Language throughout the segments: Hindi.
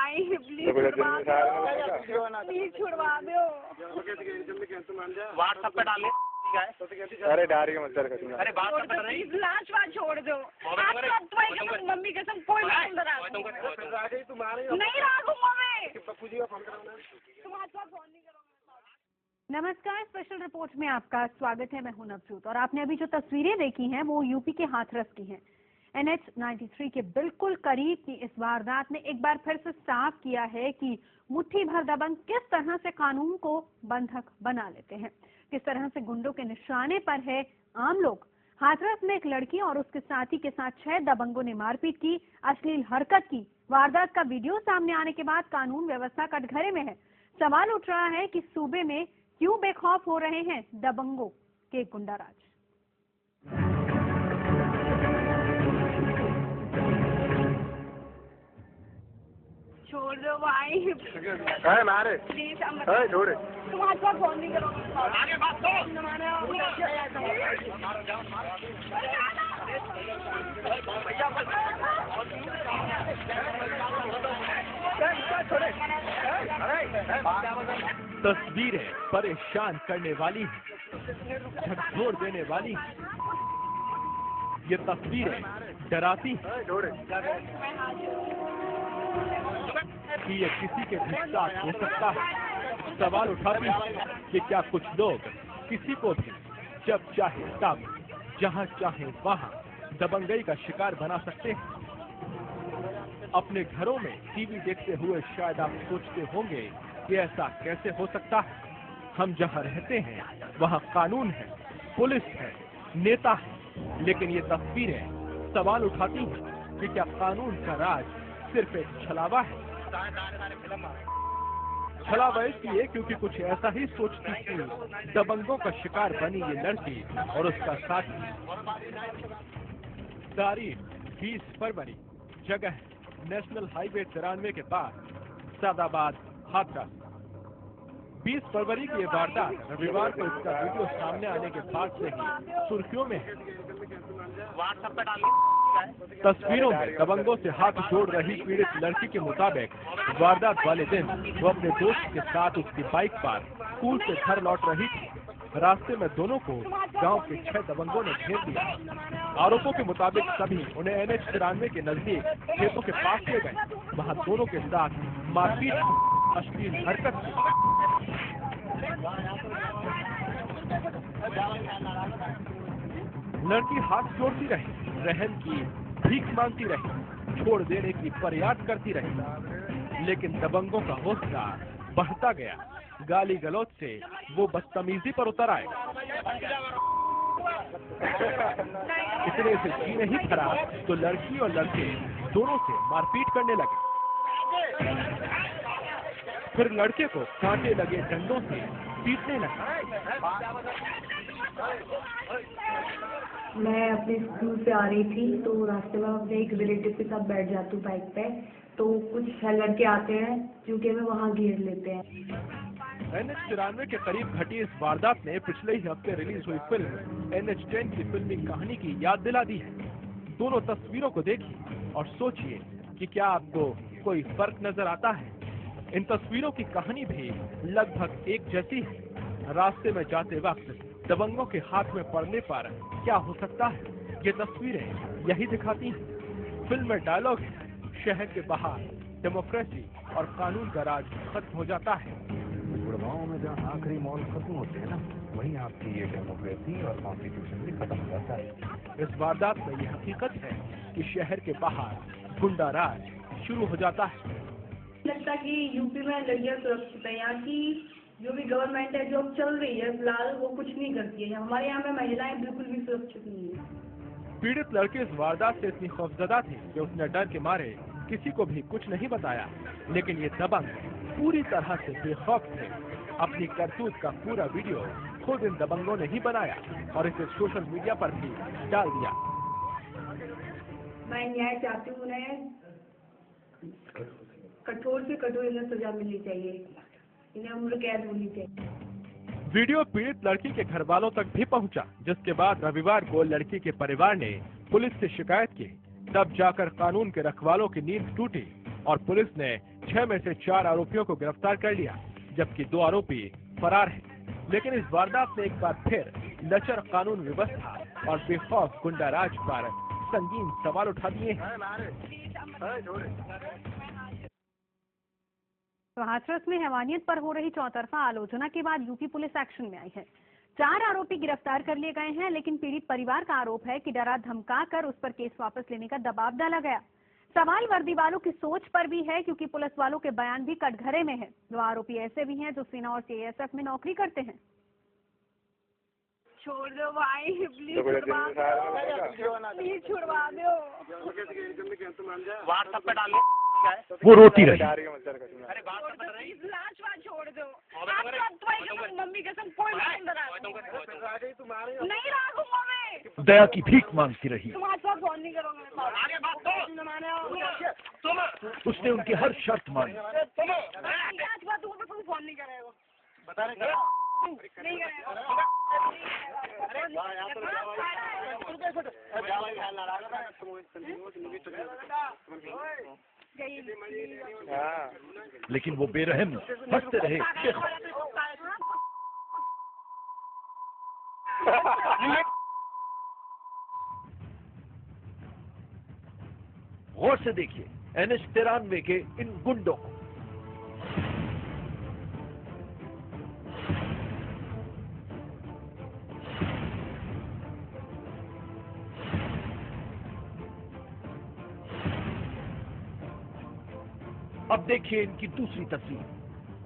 भाई प्लीज छुड़वा दो, प्लीज छुड़वा दो। व्हाट्सएप पे डाले। अरे डायरी मत कर। अरे बात लास्ट बार छोड़ दो। मम्मी कसम कोई नहीं राखूंगा मैं। नमस्कार, स्पेशल रिपोर्ट में आपका स्वागत है। मैं हूं नवजोत और आपने अभी जो तस्वीरें देखी हैं वो यूपी के हाथरस की हैं। NH 93 के बिल्कुल करीब की इस वारदात ने एक बार फिर से साफ किया है कि मुट्ठी भर दबंग किस तरह से कानून को बंधक बना लेते हैं, किस तरह से गुंडों के निशाने पर है आम लोग। हाथरस में एक लड़की और उसके साथी के साथ 6 दबंगों ने मारपीट की, अश्लील हरकत की। वारदात का वीडियो सामने आने के बाद कानून व्यवस्था कटघरे में है। सवाल उठ रहा है कि सूबे में क्यों बेखौफ हो रहे हैं दबंगों के गुंडाराज। छोड़ दो भाई मारे प्लीज, छोड़े तुम आज बार फोन नहीं करोगे। आगे बात तो तस्वीरें परेशान करने वाली हैं, झकझोर देने वाली हैं। ये तस्वीरें डराती हैं कि ये किसी के भी साथ हो सकता है। सवाल उठाती है कि क्या कुछ लोग किसी को भी जब चाहे तब, जहां चाहे वहां दबंगई का शिकार बना सकते हैं। अपने घरों में टीवी देखते हुए शायद आप सोचते होंगे कि ऐसा कैसे हो सकता है। हम जहां रहते हैं वहां कानून है, पुलिस है, नेता है, लेकिन ये तस्वीरें सवाल उठाती हैं कि क्या कानून का राज सिर्फ एक छलावा है। छलावा इसलिए क्योंकि कुछ ऐसा ही सोचती थी दबंगों का शिकार बनी ये लड़की और उसका साथी। तारीख 20 फरवरी, जगह नेशनल हाईवे 93 के पास, सादाबाद, हाथरस। 20 फरवरी की ये वारदात रविवार को इसका वीडियो सामने आने के बाद से ही सुर्खियों में है। व्हाट्सएप पे डाले। तस्वीरों में दबंगों से हाथ जोड़ रही पीड़ित लड़की के मुताबिक वारदात वाले दिन वो अपने दोस्त के साथ उसकी बाइक पर स्कूल से घर लौट रही थी। रास्ते में दोनों को गांव के 6 दबंगों ने घेर लिया। आरोपों के मुताबिक सभी उन्हें NH 93 के नजदीक खेतों के पास ले गए। वहां दोनों के साथ मारपीट, अश्लील हरकत की। लड़की हाथ जोड़ती रही, रहम की भीख मांगती रही, छोड़ देने की फरियाद करती रही, लेकिन दबंगों का हौसला बढ़ता गया। गाली गलौज से वो बदतमीजी पर उतर आए। इतने से जी नहीं भरा तो लड़की और लड़के दोनों से मारपीट करने लगे। फिर लड़के को कांटे लगे डंडों से पीटने लगे। मैं अपने स्कूल से आ रही थी तो रास्ते में अपने एक रिलेटिव के साथ बैठ जाती हूँ बाइक पे, तो कुछ लड़के आते हैं जो कि हमें वहाँ घेर लेते हैं। NH 93 के करीब घटी इस वारदात ने पिछले ही हफ्ते रिलीज हुई फिल्म NH 10 की फिल्मी कहानी की याद दिला दी है। दोनों तस्वीरों को देखिए और सोचिए कि क्या आपको कोई फर्क नजर आता है। इन तस्वीरों की कहानी भी लगभग एक जैसी है। रास्ते में जाते वक्त दबंगों के हाथ में पड़ने पर क्या हो सकता है, ये तस्वीरें यही दिखाती हैं। फिल्म में डायलॉग है, शहर के बाहर डेमोक्रेसी और कानून का राज खत्म हो जाता है। गुड़गांव में जहाँ आखिरी मॉल खत्म होते हैं ना, वहीं आपकी ये डेमोक्रेसी और कॉन्स्टिट्यूशन भी खत्म हो जाता है। इस वारदात में ये हकीकत है कि शहर के बाहर गुंडा राज शुरू हो जाता है। लगता कि यूपी में लड़कियां सुरक्षित है। यहाँ की जो भी गवर्नमेंट है जो चल रही है फिलहाल वो कुछ नहीं करती है। हमारे यहाँ में महिलाएं बिल्कुल भी सुरक्षित नहीं है। पीड़ित लड़के इस वारदात से इतनी खौफजदा थे कि उसने डर के मारे किसी को भी कुछ नहीं बताया, लेकिन ये दबंग पूरी तरह से बेखौफ थे। अपनी करतूत का पूरा वीडियो खुद इन दबंगों ने ही बनाया और इसे सोशल मीडिया पर भी डाल दिया। मैं न्याय चाहती हूँ, उन्हें कठोर से कठोर इन्हें सजा मिलनी चाहिए, इन्हें उम्र कैद होनी चाहिए। वीडियो पीड़ित लड़की के घर वालों तक भी पहुंचा, जिसके बाद रविवार को लड़की के परिवार ने पुलिस से शिकायत की। तब जाकर कानून के रखवालों की नींद टूटी और पुलिस ने 6 में से 4 आरोपियों को गिरफ्तार कर लिया, जबकि 2 आरोपी फरार हैं। लेकिन इस वारदात ने एक बार फिर लचर कानून व्यवस्था और बेखौफ गुंडा राज पर संगीन सवाल उठा दिए हैं। तो हाथरस में हैवानियत पर हो रही चौतरफा आलोचना के बाद यूपी पुलिस एक्शन में आई है। 4 आरोपी गिरफ्तार कर लिए गए हैं, लेकिन पीड़ित परिवार का आरोप है कि डरा धमका कर उस पर केस वापस लेने का दबाव डाला गया। सवाल वर्दी वालों की सोच पर भी है, क्योंकि पुलिस वालों के बयान भी कटघरे में है। 2 आरोपी ऐसे भी हैं जो सेना और सीआईएसएफ में नौकरी करते हैं। छोड़ दो भाई, प्लीज छुड़वा दो। व्हाट्सएप पे डालिए। वो रोती रही। अरे व्हाट्सएप पे लास्ट बार छोड़ दो। आपका मम्मी कसम कोई नहीं रखूंगा मैं। दया की भीख मांगती रही। तुम आज बात फोन नहीं करोगे। आगे बात तो तुम उसने उनकी हर शर्त मानी। आज बात तुम फोन नहीं करेगा। बता रहे नहीं करेगा। लेकिन वो बेरहम हंसते रहे। गौर से देखिए NH93 के इन गुंडों को। अब देखिए इनकी दूसरी तस्वीर।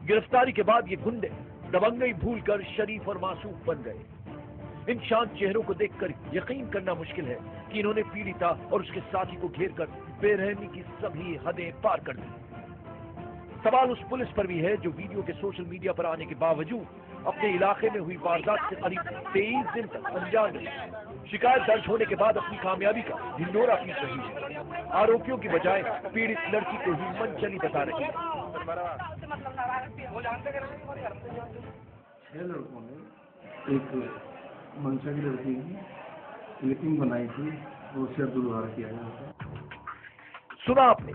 गिरफ्तारी के बाद ये गुंडे दबंगई भूलकर शरीफ और मासूम बन गए। इन शांत चेहरों को देखकर यकीन करना मुश्किल है कि इन्होंने पीड़िता और उसके साथी को घेरकर बेरहमी की सभी हदें पार कर दी। सवाल उस पुलिस पर भी है जो वीडियो के सोशल मीडिया पर आने के बावजूद अपने इलाके में हुई वारदात से करीब 23 दिन तक अनजान रही। शिकायत दर्ज होने के बाद अपनी कामयाबी का ढिंढोरा पीट रही है। आरोपियों की बजाय पीड़ित लड़की को ही मनचली बता रही है। 6 लड़कों ने एक मंशा की लड़की की क्लिपिंग बनाई थी, वो उससे दुर्व्यवहार किया गया। सुना आपने,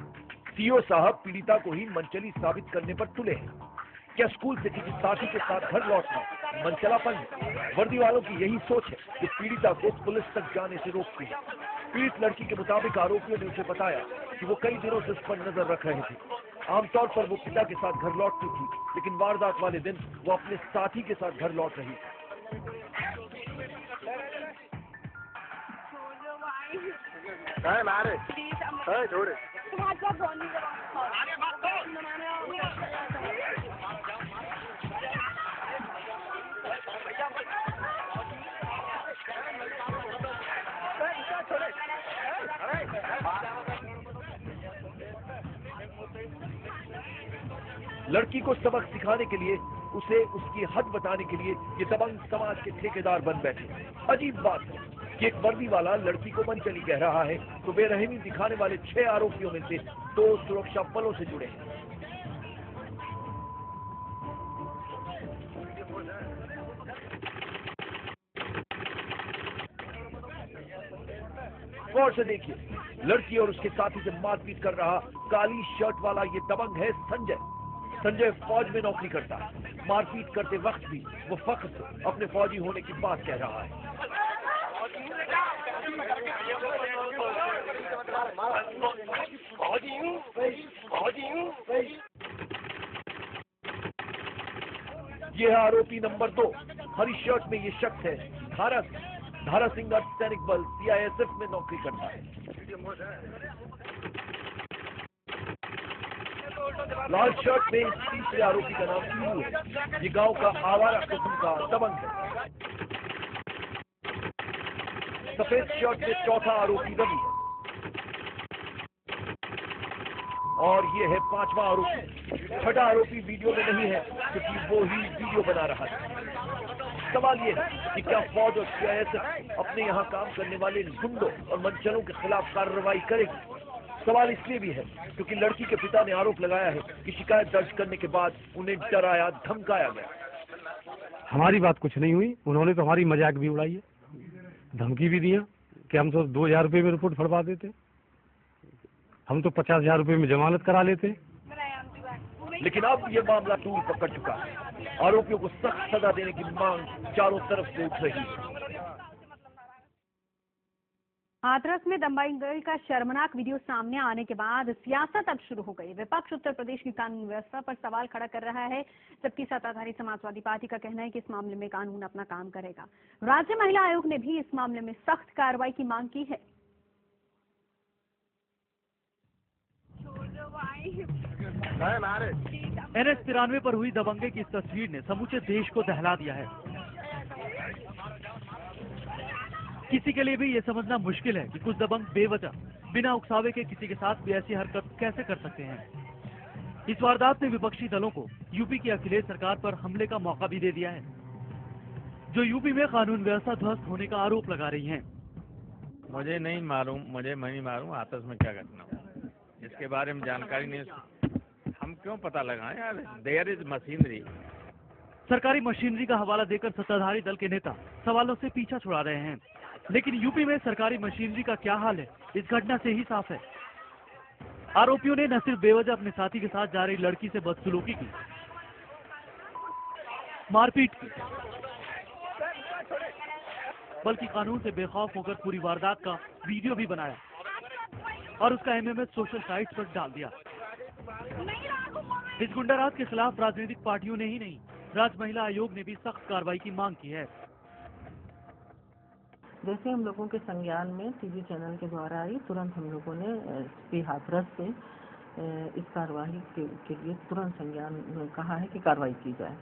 सीओ साहब पीड़िता को ही मनचली साबित करने पर तुले हैं। क्या स्कूल से किसी साथी के साथ घर लौटना मनचलापन है? वर्दी वालों की यही सोच है कि पीड़िता को पुलिस तक जाने से रोकती है। पीड़ित लड़की के मुताबिक आरोपियों ने उसे बताया कि वो कई दिनों से उस पर नजर रख रहे थे। आमतौर पर वो पिता के साथ घर लौटती थी, लेकिन वारदात वाले दिन वो अपने साथी के साथ घर लौट रही थी। मारे छोड़े तुम आज बात फोन नहीं करोगे। आगे बात तो लड़की को सबक सिखाने के लिए, उसे उसकी हद बताने के लिए ये दबंग समाज के ठेकेदार बन बैठे। अजीब बात है कि एक वर्दी वाला लड़की को मनचली कह रहा है, तो बेरहमी दिखाने वाले 6 आरोपियों में से 2 सुरक्षा बलों से जुड़े हैं। गौर से देखिए, लड़की और उसके साथी से मारपीट कर रहा काली शर्ट वाला ये दबंग है संजय। संजय फौज में नौकरी करता है। मारपीट करते वक्त भी वो फख्र से अपने फौजी होने की बात कह रहा है। ये है आरोपी नंबर 2। हरी शर्ट में ये शख्स है धारा सिंह सैनिक बल CISF में नौकरी करता है। लाल शर्ट में इस तीसरे आरोपी का नाम टीनू है। ये गांव का आवारा किस्म का दबंग है। सफेद शर्ट में चौथा आरोपी रवि है और ये है 5वां आरोपी। 6ठा आरोपी वीडियो में नहीं है क्योंकि वो ही वीडियो बना रहा है। सवाल ये है कि क्या फौज और CISF अपने यहाँ काम करने वाले गुंडों और मनचलों के खिलाफ कार्रवाई करेगी? सवाल इसलिए भी है क्योंकि लड़की के पिता ने आरोप लगाया है कि शिकायत दर्ज करने के बाद उन्हें डराया धमकाया गया। हमारी बात कुछ नहीं हुई, उन्होंने तो हमारी मजाक भी उड़ाई है, धमकी भी दिया कि हम तो 2000 रुपये में रिपोर्ट फड़वा देते, हम तो 50,000 रुपये में जमानत करा लेते। लेकिन अब ये मामला तूल पकड़ चुका है। आरोपियों को सख्त सजा देने की मांग चारों तरफ से उठ रही है। हाथरस में दंगाई का शर्मनाक वीडियो सामने आने के बाद सियासत अब शुरू हो गई। विपक्ष उत्तर प्रदेश की कानून व्यवस्था पर सवाल खड़ा कर रहा है, जबकि सत्ताधारी समाजवादी पार्टी का कहना है कि इस मामले में कानून अपना काम करेगा। राज्य महिला आयोग ने भी इस मामले में सख्त कार्रवाई की मांग की है। NH 93 पर हुई दबंगे की इस तस्वीर ने समूचे देश को दहला दिया है। किसी के लिए भी ये समझना मुश्किल है कि कुछ दबंग बेवजह बिना उकसावे के किसी के साथ भी ऐसी हरकत कैसे कर सकते हैं। इस वारदात ने विपक्षी दलों को यूपी की अखिलेश सरकार पर हमले का मौका भी दे दिया है, जो यूपी में कानून व्यवस्था ध्वस्त होने का आरोप लगा रही हैं। मुझे नहीं मालूम हाथरस में क्या घटना हुआ, इसके बारे में जानकारी नहीं। हम क्यों पता लगाएं यार, देयर इज मशीनरी। सरकारी मशीनरी का हवाला देकर सत्ताधारी दल के नेता सवालों से पीछा छुड़ा रहे हैं, लेकिन यूपी में सरकारी मशीनरी का क्या हाल है इस घटना से ही साफ है। आरोपियों ने न सिर्फ बेवजह अपने साथी के साथ जा रही लड़की से बदसलूकी की, मारपीट की, बल्कि कानून से बेखौफ होकर पूरी वारदात का वीडियो भी बनाया और उसका MMS सोशल साइट्स पर डाल दिया। इस गुंडाराज के खिलाफ राजनीतिक पार्टियों ने ही नहीं, राज्य महिला आयोग ने भी सख्त कार्रवाई की मांग की है। जैसे हम लोगों के संज्ञान में टीवी चैनल के द्वारा आई, तुरंत हम लोगों ने SP हाथरस से इस कार्रवाई के लिए तुरंत संज्ञान कहा है कि कार्रवाई की जाए।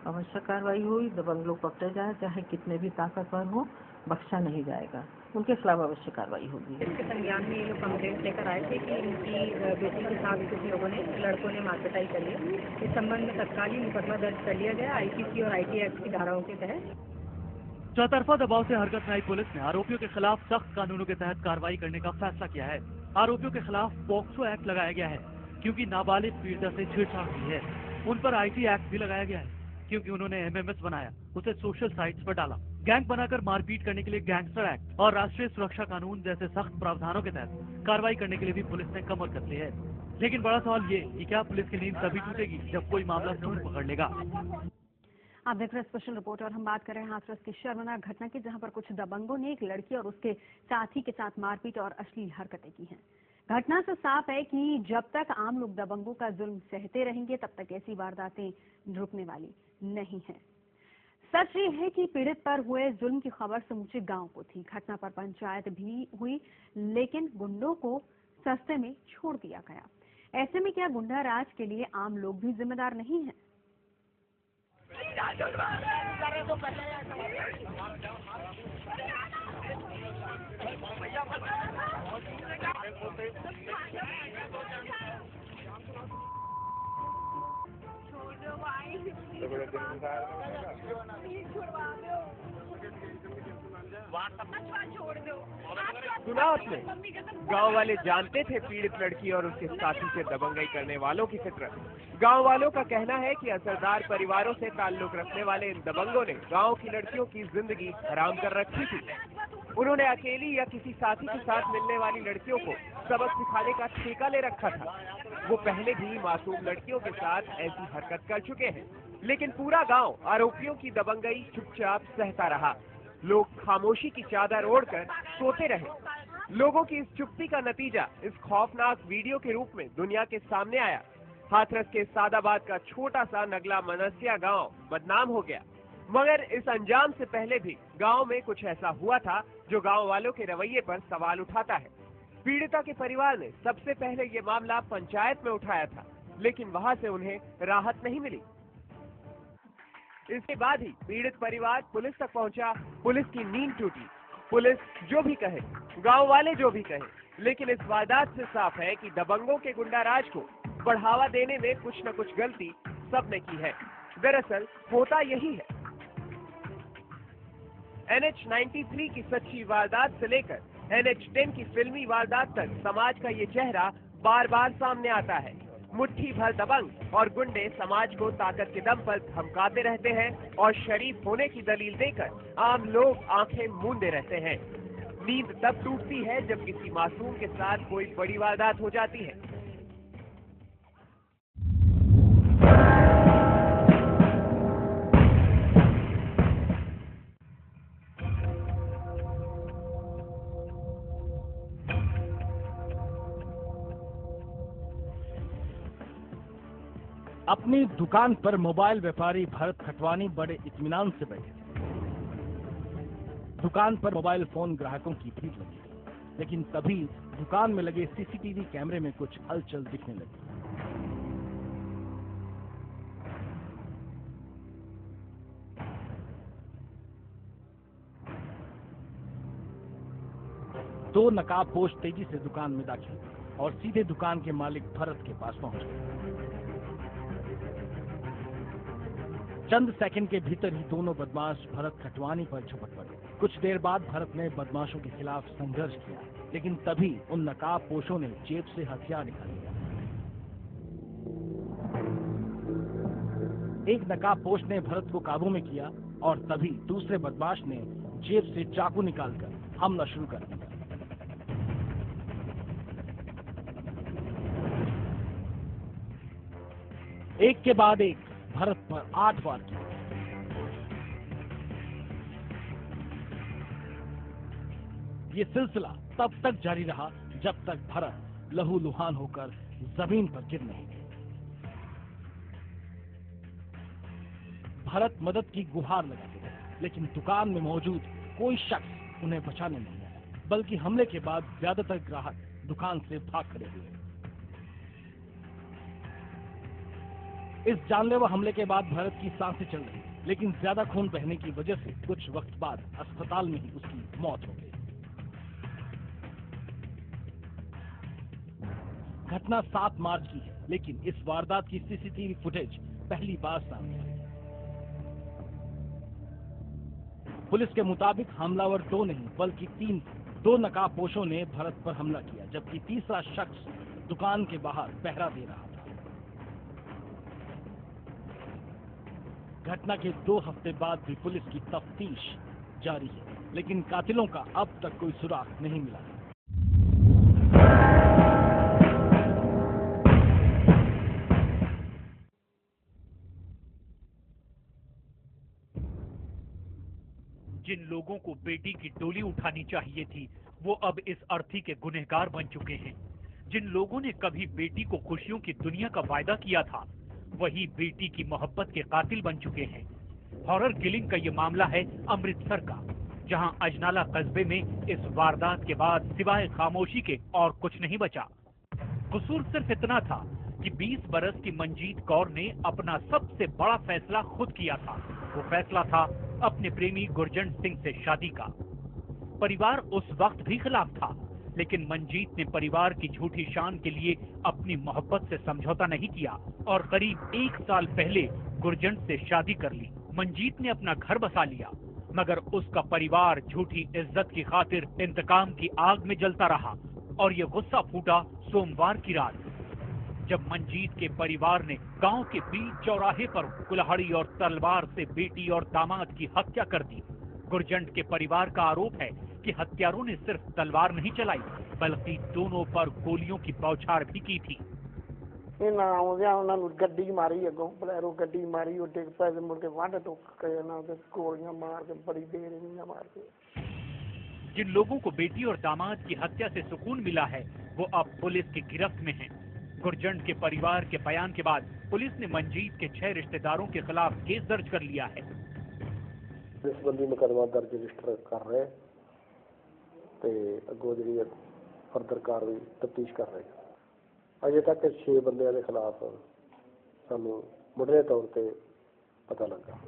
आवश्यक कार्रवाई हुई, दबंग लोग पकड़े जाए, चाहे कितने भी ताकतवर हो, बख्शा नहीं जाएगा, उनके खिलाफ आवश्यक कार्रवाई होगी। इसके संज्ञान में ये लोग कंप्लेंट लेकर आए थे कि इनकी बेटी के साथ कुछ लोगों ने, लड़कों ने मारपिटाई कर ली। इस संबंध में तत्कालीन मुकदमा दर्ज कर लिया गया IPC और IT एक्ट की धाराओं के तहत। चौतरफा दबाव से हरकत में आई पुलिस ने आरोपियों के खिलाफ सख्त कानूनों के तहत कार्रवाई करने का फैसला किया है। आरोपियों के खिलाफ पॉक्सो एक्ट लगाया गया है क्योंकि नाबालिग पीड़िता से छेड़छाड़ हुई है। उन पर IT एक्ट भी लगाया गया है क्योंकि उन्होंने MMS बनाया, उसे सोशल साइट्स पर डाला। गैंग बनाकर मारपीट करने के लिए गैंगस्टर एक्ट और राष्ट्रीय सुरक्षा कानून जैसे सख्त प्रावधानों के तहत कार्रवाई करने के लिए भी पुलिस ने कमर कस ली है। लेकिन बड़ा सवाल ये कि क्या पुलिस की नींद तभी टूटेगी जब कोई मामला तूल पकड़ लेगा। आप देख रहे हैं स्पेशल रिपोर्ट और हम बात कर रहे हैं हाथरस की शर्मनाक घटना की, जहां पर कुछ दबंगों ने एक लड़की और उसके साथी के साथ मारपीट और अश्लील हरकतें की हैं। घटना से साफ है कि जब तक आम लोग दबंगों का जुल्म सहते रहेंगे तब तक ऐसी वारदातें रुकने वाली नहीं है। सच ये है कि पीड़ित पर हुए जुल्म की खबर समूचे गांव को थी। घटना पर पंचायत भी हुई, लेकिन गुंडों को सस्ते में छोड़ दिया गया। ऐसे में क्या गुंडा राज के लिए आम लोग भी जिम्मेदार नहीं हैं? सुना आपने, गांव वाले जानते थे पीड़ित लड़की और उसके साथी से दबंगई करने वालों की फितरत। गांव वालों का कहना है कि असरदार परिवारों से ताल्लुक रखने वाले इन दबंगों ने गांव की लड़कियों की जिंदगी हराम कर रखी थी। उन्होंने अकेली या किसी साथी के साथ मिलने वाली लड़कियों को सबक सिखाने का ठेका ले रखा था। वो पहले भी मासूम लड़कियों के साथ ऐसी हरकत कर चुके हैं, लेकिन पूरा गांव आरोपियों की दबंगई चुपचाप सहता रहा। लोग खामोशी की चादर ओढ़कर सोते रहे। लोगों की इस चुप्पी का नतीजा इस खौफनाक वीडियो के रूप में दुनिया के सामने आया। हाथरस के सादाबाद का छोटा सा नगला मनसिया गांव बदनाम हो गया, मगर इस अंजाम से पहले भी गांव में कुछ ऐसा हुआ था जो गांव वालों के रवैये पर सवाल उठाता है। पीड़िता के परिवार ने सबसे पहले ये मामला पंचायत में उठाया था, लेकिन वहां से उन्हें राहत नहीं मिली। इसके बाद ही पीड़ित परिवार पुलिस तक पहुंचा। पुलिस की नींद टूटी। पुलिस जो भी कहे, गांव वाले जो भी कहे, लेकिन इस वारदात से साफ है कि दबंगों के गुंडाराज को बढ़ावा देने में कुछ न कुछ गलती सबने की है। दरअसल होता यही है। NH 93 की सच्ची वारदात से लेकर NH 10 की फिल्मी वारदात तक समाज का ये चेहरा बार बार सामने आता है। मुट्ठी भर दबंग और गुंडे समाज को ताकत के दम पर धमकाते रहते हैं और शरीफ होने की दलील देकर आम लोग आंखें मूंदे रहते हैं। नींद तब टूटती है जब किसी मासूम के साथ कोई बड़ी वारदात हो जाती है। अपनी दुकान पर मोबाइल व्यापारी भरत खटवानी बड़े इत्मीनान से बैठे थे। दुकान पर मोबाइल फोन ग्राहकों की भीड़ लगी, लेकिन तभी दुकान में लगे सीसीटीवी कैमरे में कुछ हलचल दिखने लगी। दो नकाबपोश तेजी से दुकान में दाखिल हुए और सीधे दुकान के मालिक भरत के पास पहुंच गए। चंद सेकंड के भीतर ही दोनों बदमाश भरत खटवानी पर झपट पड़े। कुछ देर बाद भरत ने बदमाशों के खिलाफ संघर्ष किया, लेकिन तभी उन नकाबपोशों ने जेब से हथियार निकाल लिया। एक नकाबपोश ने भरत को काबू में किया और तभी दूसरे बदमाश ने जेब से चाकू निकालकर हमला शुरू कर दिया। एक के बाद एक भरत पर 8 वार किए। ये सिलसिला तब तक जारी रहा जब तक भरत लहूलुहान होकर जमीन पर गिर नहीं गए। भरत मदद की गुहार लगाते रहे, लेकिन दुकान में मौजूद कोई शख्स उन्हें बचाने नहीं आया, बल्कि हमले के बाद ज्यादातर ग्राहक दुकान से भाग खड़े हुए। इस जानलेवा हमले के बाद भरत की सांसें चल रही, लेकिन ज्यादा खून बहने की वजह से कुछ वक्त बाद अस्पताल में ही उसकी मौत हो गई। घटना 7 मार्च की है, लेकिन इस वारदात की सीसीटीवी फुटेज पहली बार सामने आई। पुलिस के मुताबिक हमलावर 2 नहीं बल्कि 2 नकाबपोशों ने भरत पर हमला किया, जबकि तीसरा शख्स दुकान के बाहर पहरा दे रहा था। घटना के 2 हफ्ते बाद भी पुलिस की तफ्तीश जारी है, लेकिन कातिलों का अब तक कोई सुराग नहीं मिला। जिन लोगों को बेटी की डोली उठानी चाहिए थी, वो अब इस अर्थी के गुनहगार बन चुके हैं। जिन लोगों ने कभी बेटी को खुशियों की दुनिया का वायदा किया था, वही बेटी की मोहब्बत के कातिल बन चुके हैं। हॉरर किलिंग का ये मामला है अमृतसर का, जहां अजनाला कस्बे में इस वारदात के बाद सिवाय खामोशी के और कुछ नहीं बचा। कसूर सिर्फ इतना था कि 20 बरस की मंजीत कौर ने अपना सबसे बड़ा फैसला खुद किया था। वो फैसला था अपने प्रेमी गुरजंट सिंह से शादी का। परिवार उस वक्त भी खिलाफ था, लेकिन मंजीत ने परिवार की झूठी शान के लिए अपनी मोहब्बत से समझौता नहीं किया और करीब 1 साल पहले गुरजंट से शादी कर ली। मंजीत ने अपना घर बसा लिया, मगर उसका परिवार झूठी इज्जत की खातिर इंतकाम की आग में जलता रहा और ये गुस्सा फूटा सोमवार की रात, जब मंजीत के परिवार ने गांव के बीच चौराहे पर कुल्हाड़ी और तलवार से बेटी और दामाद की हत्या कर दी। गुरजंट के परिवार का आरोप है कि हत्यारों ने सिर्फ तलवार नहीं चलाई, बल्कि दोनों पर गोलियों की बौछार भी की थी। गड्डी मारी अगों बलैरो गड्डी मारी और डिग पे मुड़ के वांड तो गोलियां मार के बड़ी देर मार के। जिन लोगों को बेटी और दामाद की हत्या से सुकून मिला है, वो अब पुलिस की गिरफ्त में हैं। गुरजंट के परिवार के बयान के बाद पुलिस ने मंजीत के 6 रिश्तेदारों के खिलाफ केस दर्ज कर लिया है। इस बंदी मुकदमा दर्ज रजिस्टर कर रहे ते अगों जी फर्दर कार्रवाई तफ्तीश कर रहे। अजे तक 6 बंदियों के खिलाफ सानू मुढ़ले तौर पे पता लगा।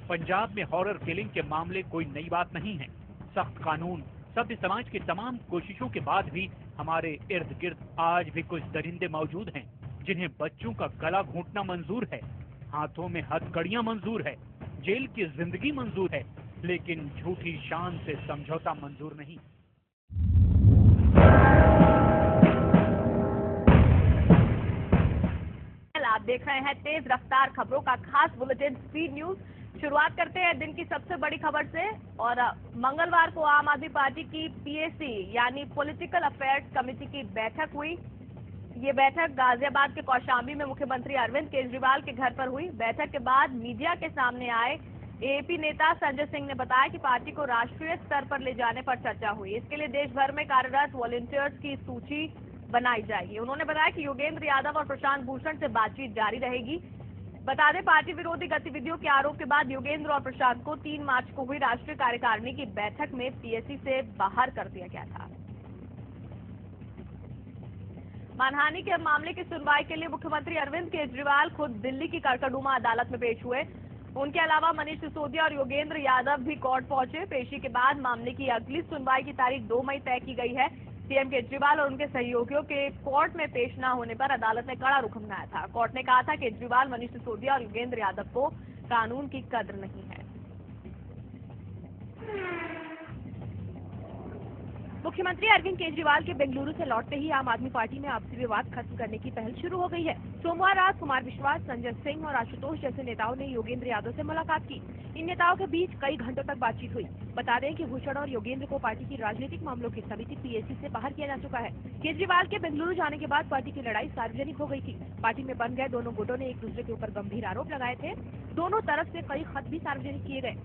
पंजाब में हॉरर किलिंग के मामले कोई नई बात नहीं है। सख्त कानून, सभ्य समाज की तमाम कोशिशों के बाद भी हमारे इर्द गिर्द आज भी कुछ दरिंदे मौजूद हैं जिन्हें बच्चों का गला घोंटना मंजूर है, हाथों में हथकड़ियां मंजूर है, जेल की जिंदगी मंजूर है, लेकिन झूठी शान से समझौता मंजूर नहीं। आप देख रहे हैं तेज रफ्तार खबरों का खास बुलेटिन स्पीड न्यूज। शुरुआत करते हैं दिन की सबसे बड़ी खबर से। और मंगलवार को आम आदमी पार्टी की पीएसी यानी पॉलिटिकल अफेयर्स कमेटी की बैठक हुई। ये बैठक गाजियाबाद के कौशाम्बी में मुख्यमंत्री अरविंद केजरीवाल के घर पर हुई। बैठक के बाद मीडिया के सामने आए एपी नेता संजय सिंह ने बताया कि पार्टी को राष्ट्रीय स्तर पर ले जाने पर चर्चा हुई। इसके लिए देश भर में कार्यरत वॉलंटियर्स की सूची बनाई जाएगी। उन्होंने बताया कि योगेंद्र यादव और प्रशांत भूषण से बातचीत जारी रहेगी। बता दें, पार्टी विरोधी गतिविधियों के आरोप के बाद योगेंद्र और प्रशांत को 3 मार्च को हुई राष्ट्रीय कार्यकारिणी की बैठक में पीएससी से बाहर कर दिया गया था। मानहानि के मामले की सुनवाई के लिए मुख्यमंत्री अरविंद केजरीवाल खुद दिल्ली की कड़कड़डूमा अदालत में पेश हुए। उनके अलावा मनीष सिसोदिया और योगेंद्र यादव भी कोर्ट पहुंचे। पेशी के बाद मामले की अगली सुनवाई की तारीख 2 मई तय की गई है। सीएम केजरीवाल और उनके सहयोगियों के कोर्ट में पेश न होने पर अदालत ने कड़ा रुख अपनाया था। कोर्ट ने कहा था कि केजरीवाल, मनीष सिसोदिया और योगेंद्र यादव को कानून की कद्र नहीं है। मुख्यमंत्री अरविंद केजरीवाल के बेंगलुरु से लौटते ही आम आदमी पार्टी में आपसी विवाद खत्म करने की पहल शुरू हो गई है। सोमवार रात कुमार विश्वास, संजय सिंह और आशुतोष जैसे नेताओं ने योगेंद्र यादव से मुलाकात की। इन नेताओं के बीच कई घंटों तक बातचीत हुई। बता दें कि भूषण और योगेंद्र को पार्टी की राजनीतिक मामलों की समिति पीएसी से बाहर किया जा चुका है। केजरीवाल के बेंगलुरु जाने के बाद पार्टी की लड़ाई सार्वजनिक हो गई थी। पार्टी में बन गए दोनों गुटों ने एक दूसरे के ऊपर गंभीर आरोप लगाए थे। दोनों तरफ से कई खत भी सार्वजनिक किए गए।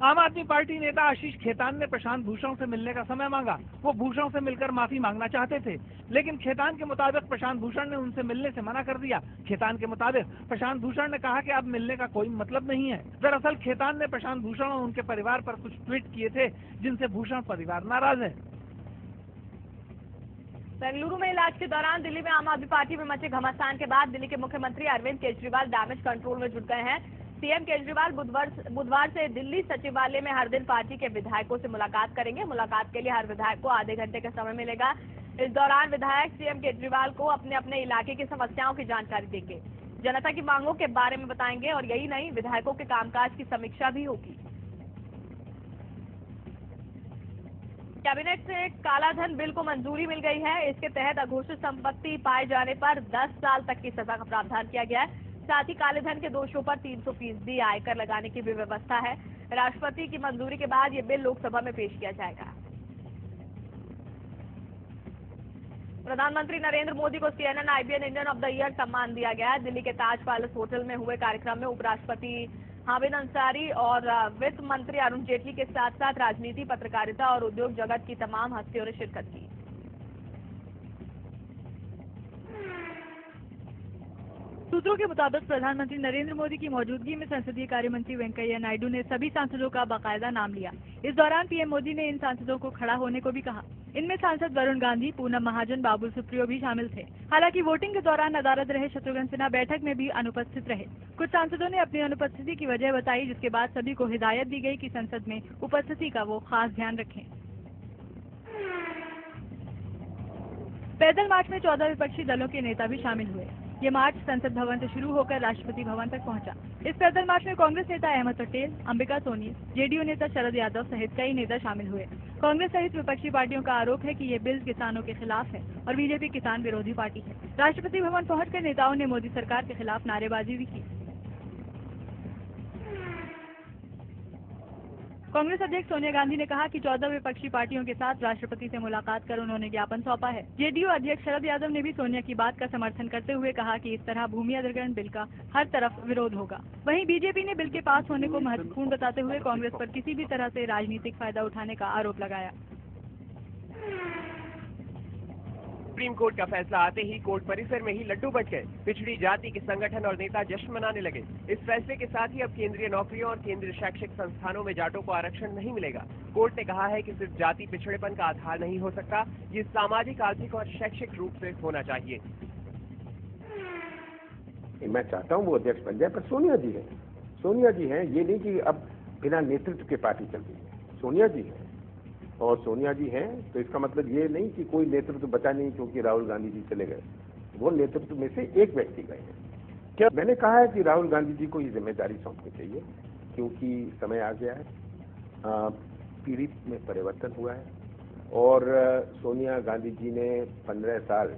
आम आदमी पार्टी नेता आशीष खेतान ने प्रशांत भूषण से मिलने का समय मांगा। वो भूषण से मिलकर माफी मांगना चाहते थे, लेकिन खेतान के मुताबिक प्रशांत भूषण ने उनसे मिलने से मना कर दिया। खेतान के मुताबिक प्रशांत भूषण ने कहा कि अब मिलने का कोई मतलब नहीं है। दरअसल खेतान ने प्रशांत भूषण और उनके परिवार पर कुछ ट्वीट किए थे, जिनसे भूषण परिवार नाराज है। बेंगलुरु में इलाज के दौरान दिल्ली में आम आदमी पार्टी में मचे घमासान के बाद दिल्ली के मुख्यमंत्री अरविंद केजरीवाल डैमेज कंट्रोल में जुट गए हैं। सीएम केजरीवाल बुधवार से दिल्ली सचिवालय में हर दिन पार्टी के विधायकों से मुलाकात करेंगे। मुलाकात के लिए हर विधायक को आधे घंटे का समय मिलेगा। इस दौरान विधायक सीएम केजरीवाल को अपने अपने इलाके की समस्याओं की जानकारी देंगे, जनता की मांगों के बारे में बताएंगे और यही नहीं, विधायकों के कामकाज की समीक्षा भी होगी। कैबिनेट से कालाधन बिल को मंजूरी मिल गई है। इसके तहत अघोषित संपत्ति पाए जाने पर 10 साल तक की सजा का प्रावधान किया गया है। साथ ही काले धन के दोषों पर 300% आयकर लगाने की भी व्यवस्था है। राष्ट्रपति की मंजूरी के बाद ये बिल लोकसभा में पेश किया जाएगा। प्रधानमंत्री नरेंद्र मोदी को CNN IBN Indian of the year सम्मान दिया गया है। दिल्ली के ताज पैलेस होटल में हुए कार्यक्रम में उपराष्ट्रपति हामिद अंसारी और वित्त मंत्री अरुण जेटली के साथ साथ राजनीति, पत्रकारिता और उद्योग जगत की तमाम हस्तियों ने शिरकत की। सूत्रों के मुताबिक प्रधानमंत्री नरेंद्र मोदी की मौजूदगी में संसदीय कार्य मंत्री वेंकैया नायडू ने सभी सांसदों का बाकायदा नाम लिया। इस दौरान पीएम मोदी ने इन सांसदों को खड़ा होने को भी कहा। इनमें सांसद वरुण गांधी, पूनम महाजन, बाबुल सुप्रियो भी शामिल थे। हालांकि वोटिंग के दौरान नदारद रहे शत्रुघ्न सिन्हा बैठक में भी अनुपस्थित रहे। कुछ सांसदों ने अपनी अनुपस्थिति की वजह बताई, जिसके बाद सभी को हिदायत दी गई कि संसद में उपस्थिति का वो खास ध्यान रखें। पैदल मार्च में 14 विपक्षी दलों के नेता भी शामिल हुए। ये मार्च संसद भवन से शुरू होकर राष्ट्रपति भवन तक पहुंचा। इस पैदल मार्च में कांग्रेस नेता अहमद पटेल, अंबिका सोनी, जेडीयू नेता शरद यादव सहित कई नेता शामिल हुए। कांग्रेस सहित विपक्षी पार्टियों का आरोप है कि ये बिल किसानों के खिलाफ है और बीजेपी किसान विरोधी पार्टी है। राष्ट्रपति भवन पहुंचकर नेताओं ने मोदी सरकार के खिलाफ नारेबाजी भी की। कांग्रेस अध्यक्ष सोनिया गांधी ने कहा कि 14 विपक्षी पार्टियों के साथ राष्ट्रपति से मुलाकात कर उन्होंने ज्ञापन सौंपा है। जेडीयू अध्यक्ष शरद यादव ने भी सोनिया की बात का समर्थन करते हुए कहा कि इस तरह भूमि अधिग्रहण बिल का हर तरफ विरोध होगा। वहीं बीजेपी ने बिल के पास होने को महत्वपूर्ण बताते हुए कांग्रेस पर किसी भी तरह से राजनीतिक फायदा उठाने का आरोप लगाया। सुप्रीम कोर्ट का फैसला आते ही कोर्ट परिसर में ही लड्डू बट गए। पिछड़ी जाति के संगठन और नेता जश्न मनाने लगे। इस फैसले के साथ ही अब केंद्रीय नौकरियों और केंद्रीय शैक्षिक संस्थानों में जाटों को आरक्षण नहीं मिलेगा। कोर्ट ने कहा है कि सिर्फ जाति पिछड़ेपन का आधार नहीं हो सकता, ये सामाजिक, आर्थिक और शैक्षिक रूप से होना चाहिए। मैं चाहता हूँ वो अध्यक्ष बन जाए, पर सोनिया जी है, सोनिया जी है। ये नहीं कि अब बिना नेतृत्व के पार्टी चल रही है। सोनिया जी है और सोनिया जी हैं, तो इसका मतलब ये नहीं कि कोई नेतृत्व बचा नहीं क्योंकि राहुल गांधी जी चले गए। वो नेतृत्व में से एक व्यक्ति गए हैं। क्या मैंने कहा है कि राहुल गांधी जी को ये जिम्मेदारी सौंपनी चाहिए, क्योंकि समय आ गया है, पीढ़ी में परिवर्तन हुआ है और सोनिया गांधी जी ने 15 साल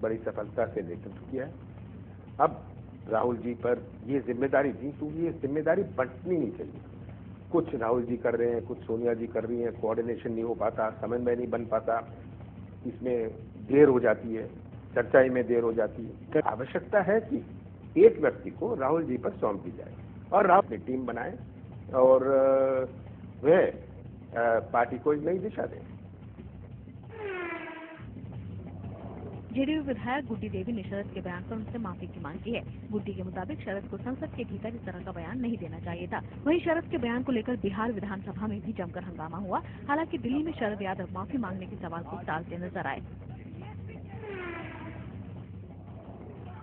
बड़ी सफलता से नेतृत्व किया है। अब राहुल जी पर ये जिम्मेदारी थी, क्योंकि ये जिम्मेदारी बंटनी नहीं चाहिए। कुछ राहुल जी कर रहे हैं, कुछ सोनिया जी कर रही हैं, कोऑर्डिनेशन नहीं हो पाता, समन्वय नहीं बन पाता, इसमें देर हो जाती है, चर्चा में देर हो जाती है। आवश्यकता है कि एक व्यक्ति को राहुल जी पर सौंप दी जाए और राहुल अपनी टीम बनाए और वह पार्टी को एक नई दिशा दें। जेडीयू विधायक गुड्डी देवी ने शरद के बयान पर उनसे माफी की मांग की है। गुड्डी के मुताबिक शरद को संसद के भीतर इस तरह का बयान नहीं देना चाहिए था। वहीं शरद के बयान को लेकर बिहार विधानसभा में भी जमकर हंगामा हुआ। हालांकि दिल्ली में शरद यादव माफी मांगने के सवाल को टालते नजर आए।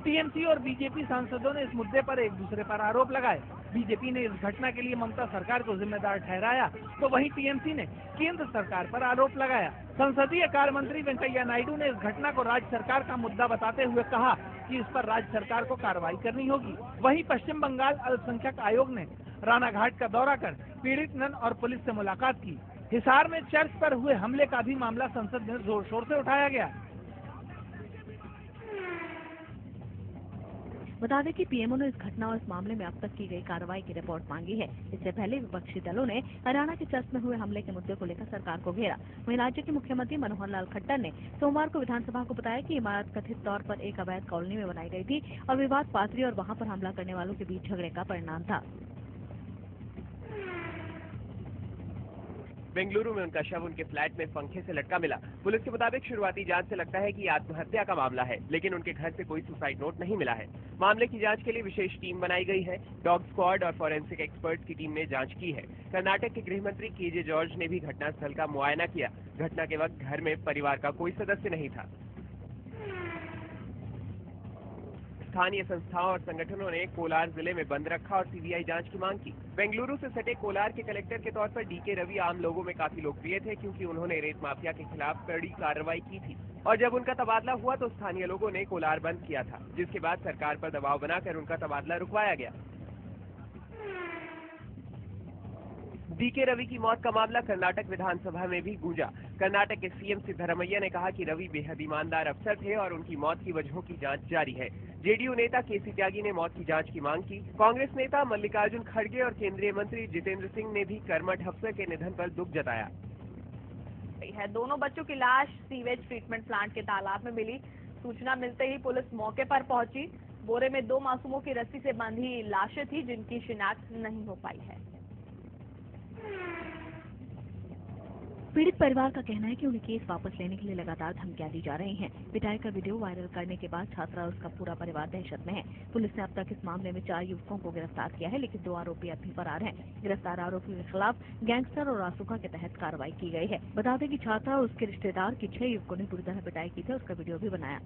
टीएमसी और बीजेपी सांसदों ने इस मुद्दे पर एक दूसरे पर आरोप लगाए। बीजेपी ने इस घटना के लिए ममता सरकार को जिम्मेदार ठहराया, तो वहीं टीएमसी ने केंद्र सरकार पर आरोप लगाया। संसदीय कार्य मंत्री वेंकैया नायडू ने इस घटना को राज्य सरकार का मुद्दा बताते हुए कहा कि इस पर राज्य सरकार को कार्रवाई करनी होगी। वहीं पश्चिम बंगाल अल्पसंख्यक आयोग ने रानाघाट का दौरा कर पीड़ित नन और पुलिस से मुलाकात की। हिसार में चर्च पर हुए हमले का भी मामला संसद में जोर शोर से उठाया गया। बता दें कि पीएमओ ने इस घटना और इस मामले में अब तक की गई कार्रवाई की रिपोर्ट मांगी है। इससे पहले विपक्षी दलों ने हरियाणा के चर्च में हुए हमले के मुद्दे को लेकर सरकार को घेरा। वहीं राज्य के मुख्यमंत्री मनोहर लाल खट्टर ने सोमवार को विधानसभा को बताया कि इमारत कथित तौर पर एक अवैध कॉलोनी में बनाई गई थी और विवाद पादरी और वहां पर हमला करने वालों के बीच झगड़े का परिणाम था। बेंगलुरु में उनका शव उनके फ्लैट में पंखे से लटका मिला। पुलिस के मुताबिक शुरुआती जांच से लगता है कि आत्महत्या का मामला है, लेकिन उनके घर से कोई सुसाइड नोट नहीं मिला है। मामले की जांच के लिए विशेष टीम बनाई गई है। डॉग स्क्वाड और फॉरेंसिक एक्सपर्ट्स की टीम ने जांच की है। कर्नाटक के गृह मंत्री केजे जॉर्ज ने भी घटनास्थल का मुआयना किया। घटना के वक्त घर में परिवार का कोई सदस्य नहीं था। स्थानीय संस्थाओं और संगठनों ने कोलार जिले में बंद रखा और सीबीआई जांच की मांग की। बेंगलुरु से सटे कोलार के कलेक्टर के तौर पर डीके रवि आम लोगों में काफी लोकप्रिय थे, क्योंकि उन्होंने रेत माफिया के खिलाफ कड़ी कार्रवाई की थी और जब उनका तबादला हुआ तो स्थानीय लोगों ने कोलार बंद किया था, जिसके बाद सरकार पर दबाव बनाकर उनका तबादला रुकवाया गया। डीके रवि की मौत का मामला कर्नाटक विधानसभा में भी गूंजा। कर्नाटक के सीएम सिद्धरमैया ने कहा कि रवि बेहद ईमानदार अफसर थे और उनकी मौत की वजहों की जांच जारी है। जेडीयू नेता केसी त्यागी ने मौत की जांच की मांग की। कांग्रेस नेता मल्लिकार्जुन खड़गे और केंद्रीय मंत्री जितेंद्र सिंह ने भी कर्मठ अफसर के निधन पर दुख जताया है। दोनों बच्चों की लाश सीवेज ट्रीटमेंट प्लांट के तालाब में मिली। सूचना मिलते ही पुलिस मौके पर पहुंची। बोरे में 2 मासूमों की रस्सी से बंधी लाशें थी, जिनकी शिनाख्त नहीं हो पाई है। पीड़ित परिवार का कहना है कि उन्हें केस वापस लेने के लिए लगातार धमकियां दी जा रही हैं। पिटाई का वीडियो वायरल करने के बाद छात्रा और उसका पूरा परिवार दहशत में है। पुलिस ने अब तक इस मामले में 4 युवकों को गिरफ्तार किया है, लेकिन 2 आरोपी अब भी फरार हैं। गिरफ्तार आरोपियों के खिलाफ गैंगस्टर और रासुका के तहत कार्रवाई की गई है। बता दें कि छात्रा और उसके रिश्तेदार की 6 युवकों ने बुरी तरह पिटाई की थी, उसका वीडियो भी बनाया।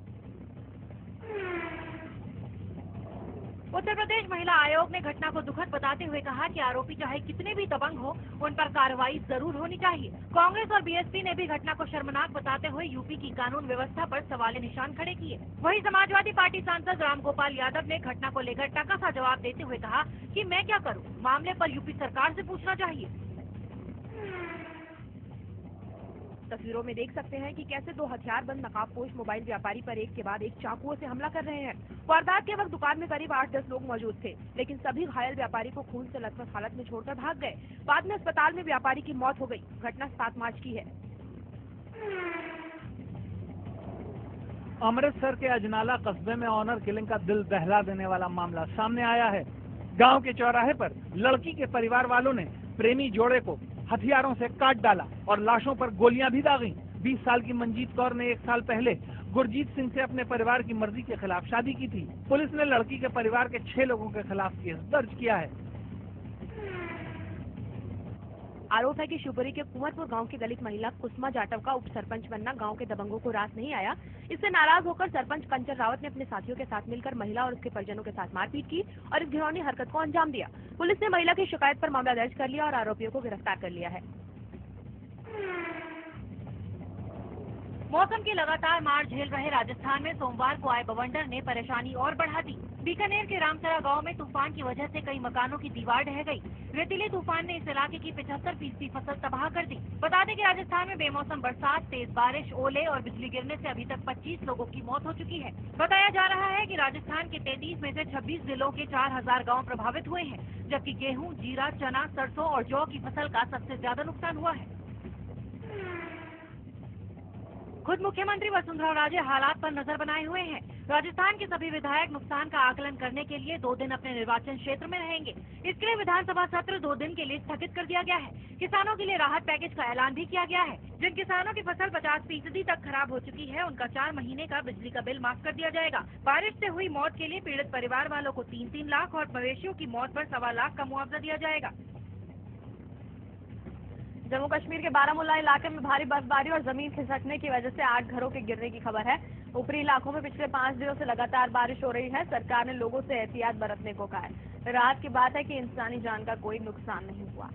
उत्तर प्रदेश महिला आयोग ने घटना को दुखद बताते हुए कहा कि आरोपी चाहे कितने भी दबंग हो, उन पर कार्रवाई जरूर होनी चाहिए। कांग्रेस और बीएसपी ने भी घटना को शर्मनाक बताते हुए यूपी की कानून व्यवस्था पर सवाल निशान खड़े किए। वहीं समाजवादी पार्टी सांसद रामगोपाल यादव ने घटना को लेकर टका सा जवाब देते हुए कहा कि मैं क्या करूं, मामले पर यूपी सरकार से पूछना चाहिए। तस्वीरों में देख सकते हैं कि कैसे 2 हथियारबंद नकाबपोश मोबाइल व्यापारी पर एक के बाद एक चाकुओं से हमला कर रहे हैं। वारदात के वक्त दुकान में करीब 8-10 लोग मौजूद थे, लेकिन सभी घायल व्यापारी को खून से लथपथ हालत में छोड़कर भाग गए। बाद में अस्पताल में व्यापारी की मौत हो गई। घटना 7 मार्च की है। अमृतसर के अजनाला कस्बे में ऑनर किलिंग का दिल दहला देने वाला मामला सामने आया है। गांव के चौराहे पर लड़की के परिवार वालों ने प्रेमी जोड़े को हथियारों से काट डाला और लाशों पर गोलियां भी दागी। 20 साल की मंजीत कौर ने 1 साल पहले गुरजीत सिंह से अपने परिवार की मर्जी के खिलाफ शादी की थी। पुलिस ने लड़की के परिवार के 6 लोगों के खिलाफ केस दर्ज किया है। आरोप है कि शिवपुरी के कुंवरपुर गांव की दलित महिला कुसुमा जाटव का उप सरपंच बनना गांव के दबंगों को रास नहीं आया। इससे नाराज होकर सरपंच कंचन रावत ने अपने साथियों के साथ मिलकर महिला और उसके परिजनों के साथ मारपीट की और इस घिनौनी हरकत को अंजाम दिया। पुलिस ने महिला की शिकायत पर मामला दर्ज कर लिया और आरोपियों को गिरफ्तार कर लिया है। मौसम की लगातार मार झेल रहे राजस्थान में सोमवार को आए बवंडर ने परेशानी और बढ़ा दी। बीकानेर के रामसरा गांव में तूफान की वजह से कई मकानों की दीवार ढह गई। रेतीले तूफान ने इस इलाके की 75% फसल तबाह कर दी। बता दें कि राजस्थान में बेमौसम बरसात, तेज बारिश, ओले और बिजली गिरने से अभी तक 25 लोगों की मौत हो चुकी है। बताया जा रहा है कि राजस्थान के 33 में से 26 जिलों के 4000 गाँव प्रभावित हुए हैं, जबकि गेहूँ, जीरा, चना, सरसों और जौ की फसल का सबसे ज्यादा नुकसान हुआ है। खुद मुख्यमंत्री वसुंधरा राजे हालात पर नजर बनाए हुए हैं। राजस्थान के सभी विधायक नुकसान का आकलन करने के लिए 2 दिन अपने निर्वाचन क्षेत्र में रहेंगे। इसके लिए विधानसभा सत्र 2 दिन के लिए स्थगित कर दिया गया है। किसानों के लिए राहत पैकेज का ऐलान भी किया गया है। जिन किसानों की फसल 50% तक खराब हो चुकी है, उनका 4 महीने का बिजली का बिल माफ कर दिया जाएगा। बारिश से हुई मौत के लिए पीड़ित परिवार वालों को 3-3 लाख और मवेशियों की मौत पर 1.25 लाख का मुआवजा दिया जाएगा। जम्मू कश्मीर के बारामूला इलाके में भारी बर्फबारी और जमीन खिसकने की वजह से 8 घरों के गिरने की खबर है। ऊपरी इलाकों में पिछले 5 दिनों से लगातार बारिश हो रही है। सरकार ने लोगों से एहतियात बरतने को कहा है। राहत की बात है कि इंसानी जान का कोई नुकसान नहीं हुआ।